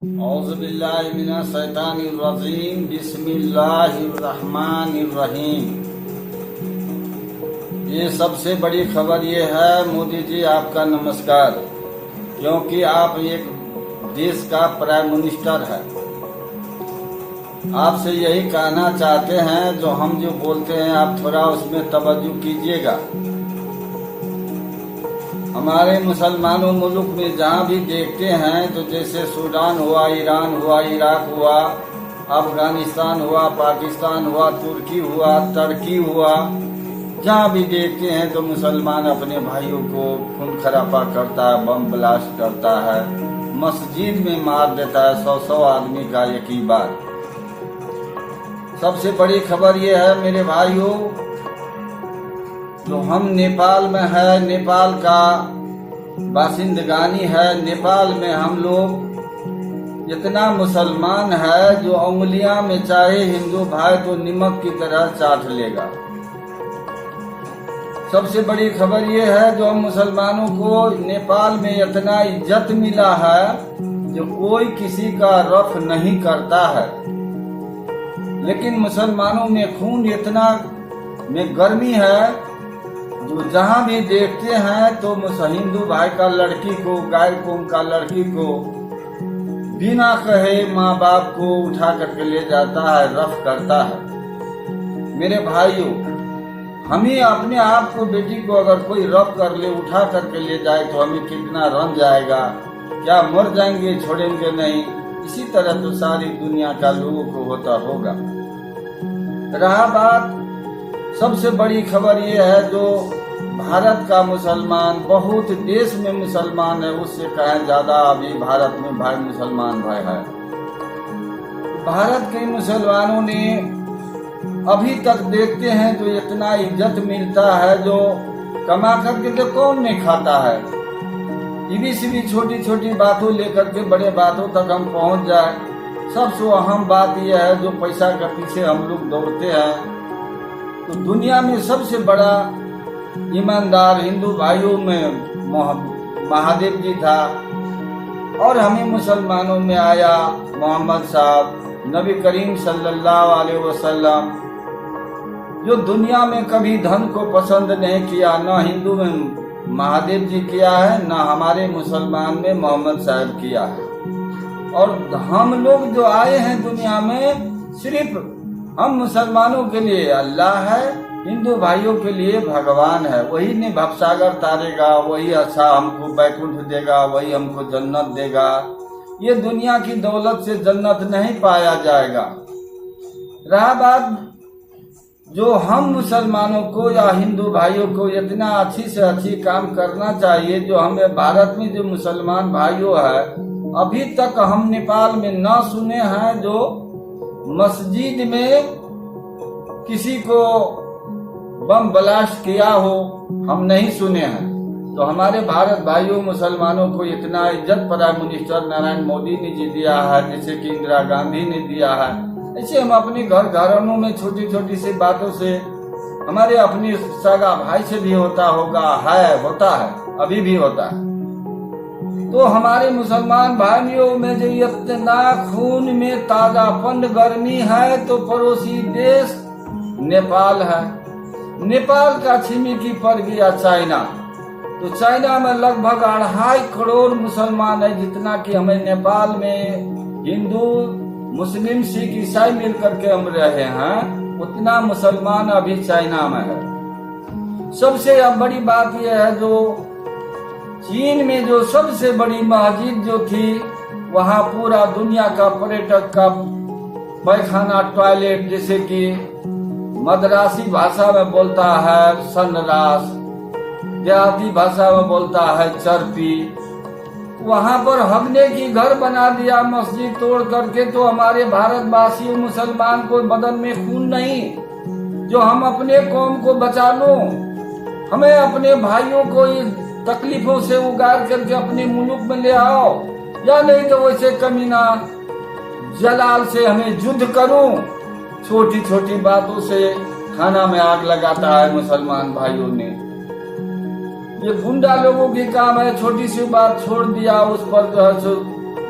औज़ुबिल्लाहि मिनश्शैतानिर्रजीम बिस्मिल्लाहिर्रहमानिर्रहीम। ये सबसे बड़ी खबर ये है, मोदी जी आपका नमस्कार, क्योंकि आप एक देश का प्राइम मिनिस्टर है। आपसे यही कहना चाहते हैं, जो हम जो बोलते हैं आप थोड़ा उसमें तवज्जो कीजिएगा। हमारे मुसलमानों मुल्क में जहाँ भी देखते हैं, तो जैसे सूडान हुआ, ईरान हुआ, इराक हुआ, अफगानिस्तान हुआ, पाकिस्तान हुआ, तुर्की हुआ, टर्की हुआ, जहाँ भी देखते हैं तो मुसलमान अपने भाइयों को खून खराबा करता है, बम ब्लास्ट करता है, मस्जिद में मार देता है 100 आदमी का एक ही बार। सबसे बड़ी खबर ये है मेरे भाइयों, तो हम नेपाल में है, नेपाल का बासिंदगानी है। नेपाल में हम लोग इतना मुसलमान है जो उंगलियां में चाहे हिंदू भाई तो नमक की तरह चाट लेगा। सबसे बड़ी खबर ये है, जो हम मुसलमानों को नेपाल में इतना इज्जत मिला है जो कोई किसी का रफ नहीं करता है। लेकिन मुसलमानों में खून इतना में गर्मी है, जो जहाँ भी देखते हैं तो हिंदू भाई का लड़की को, गैर कौम का लड़की को बिना कहे माँ बाप को उठा करके ले जाता है, रफ करता है। मेरे भाइयों, हम ही अपने आप को, बेटी को अगर कोई रफ कर ले, उठा करके ले जाए तो हमें कितना रन जाएगा, क्या मर जाएंगे, छोड़ेंगे नहीं। इसी तरह तो सारी दुनिया का लोगों को होता होगा। रहा बात, सबसे बड़ी खबर ये है, जो भारत का मुसलमान, बहुत देश में मुसलमान है, उससे कहें ज्यादा अभी भारत में भाई मुसलमान भाई है। भारत के मुसलमानों ने अभी तक देखते हैं जो इतना इज्जत मिलता है, जो कमा करके तो कौन नहीं खाता है। इसी छोटी छोटी बातों लेकर के बड़े बातों तक हम पहुंच जाए। सबसे अहम बात यह है, जो पैसा के पीछे हम लोग दौड़ते हैं, तो दुनिया में सबसे बड़ा ईमानदार हिंदू भाइयों में महादेव जी था, और हमें मुसलमानों में आया मोहम्मद साहब, नबी करीम सल्लल्लाहु अलैहि वसल्लम, जो दुनिया में कभी धन को पसंद नहीं किया। न हिंदू में महादेव जी किया है, न हमारे मुसलमान में मोहम्मद साहब किया है। और हम लोग जो आए हैं दुनिया में, सिर्फ हम मुसलमानों के लिए अल्लाह है, हिंदू भाइयों के लिए भगवान है। वही ने भवसागर तारेगा, वही अच्छा हमको बैकुंठ देगा, वही हमको जन्नत देगा। ये दुनिया की दौलत से जन्नत नहीं पाया जाएगा। रहा बात, जो हम मुसलमानों को या हिंदू भाइयों को इतना अच्छी से अच्छी काम करना चाहिए, जो हमें भारत में जो मुसलमान भाइयों है, अभी तक हम नेपाल में न सुने हैं जो मस्जिद में किसी को बम ब्लास्ट किया हो, हम नहीं सुने हैं। तो हमारे भारत भाइयों मुसलमानों को इतना इज्जत प्राइम मिनिस्टर नरेंद्र मोदी ने जी दिया है, जैसे कि इंदिरा गांधी ने दिया है। ऐसे हम अपने घरों में छोटी छोटी सी बातों से, हमारे अपने सगा भाई से भी होता होगा, होता है, अभी भी होता है। तो हमारे मुसलमान भाइयों में जो इतना खून में ताजापन गर्मी है, तो पड़ोसी देश नेपाल है। नेपाल का छिमेकी पड़ गया चाइना। तो चाइना में लगभग 2.5 करोड़ मुसलमान है, जितना कि हमें नेपाल में हिंदू, मुस्लिम, सिख, ईसाई मिलकर के हम रहे हैं, उतना मुसलमान अभी चाइना में है। सबसे बड़ी बात यह है, जो चीन में जो सबसे बड़ी मस्जिद जो थी, वहाँ पूरा दुनिया का पर्यटक का पैखाना, टॉयलेट, जैसे कि मद्रासी भाषा में बोलता है सनरास, देहाती भाषा में बोलता है चरपी, वहाँ पर हमने की घर बना दिया मस्जिद तोड़ करके। तो हमारे भारतवासियों मुसलमान को बदन में खून नहीं, जो हम अपने कौम को बचा लो, हमें अपने भाइयों को इस तकलीफों से उगार करके अपने मुल्क में ले आओ, या नहीं तो वैसे कमीना जलाल से हमें युद्ध करूं। छोटी छोटी बातों से खाना में आग लगाता है मुसलमान भाइयों ने। ये गुंडा लोगों की काम है, छोटी सी बात छोड़ दिया, उस पर जो है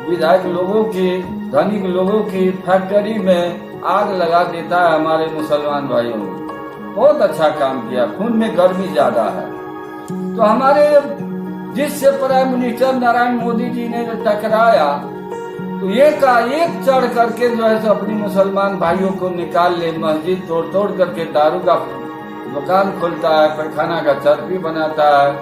विधायक लोगों की, धनिक लोगों की फैक्ट्री में आग लगा देता है हमारे मुसलमान भाइयों ने। बहुत अच्छा काम किया। खून में गर्मी ज्यादा है। तो हमारे जिससे प्राइम मिनिस्टर नरेंद्र मोदी जी ने टकराया, तो एक चढ़ करके जो है सो अपनी मुसलमान भाइयों को निकाल ले, मस्जिद तोड़ तोड़ करके दारू का दुकान खोलता है, पैखाना का चर्बी बनाता है।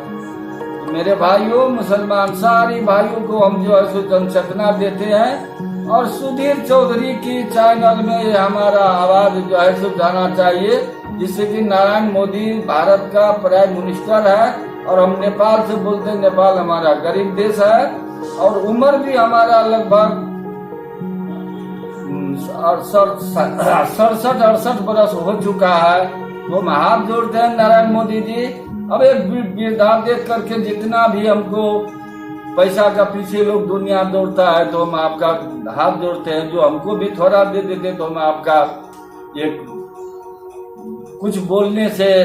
तो मेरे भाइयों मुसलमान सारी भाइयों को हम जो है सो जनचेतना देते हैं, और सुधीर चौधरी की चैनल में ये हमारा आवाज जो है सो जाना चाहिए, जिससे कि नरेंद्र मोदी भारत का प्राइम मिनिस्टर है, और हम नेपाल से बोलते हैं। नेपाल हमारा गरीब देश है, और उम्र भी हमारा लगभग 67-68 बरस हो चुका है। तो हम हाथ जोड़ते हैं नरेंद्र मोदी जी। अब एक वृद्धा देख करके जितना भी हमको पैसा का पीछे लोग दुनिया दौड़ता है, तो हम आपका हाथ जोड़ते हैं। जो हमको भी थोड़ा दे देते तो हम आपका एक कुछ बोलने से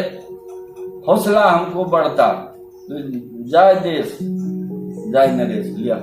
हौसला हमको बढ़ता। जय देश, जय नरेश। लिया।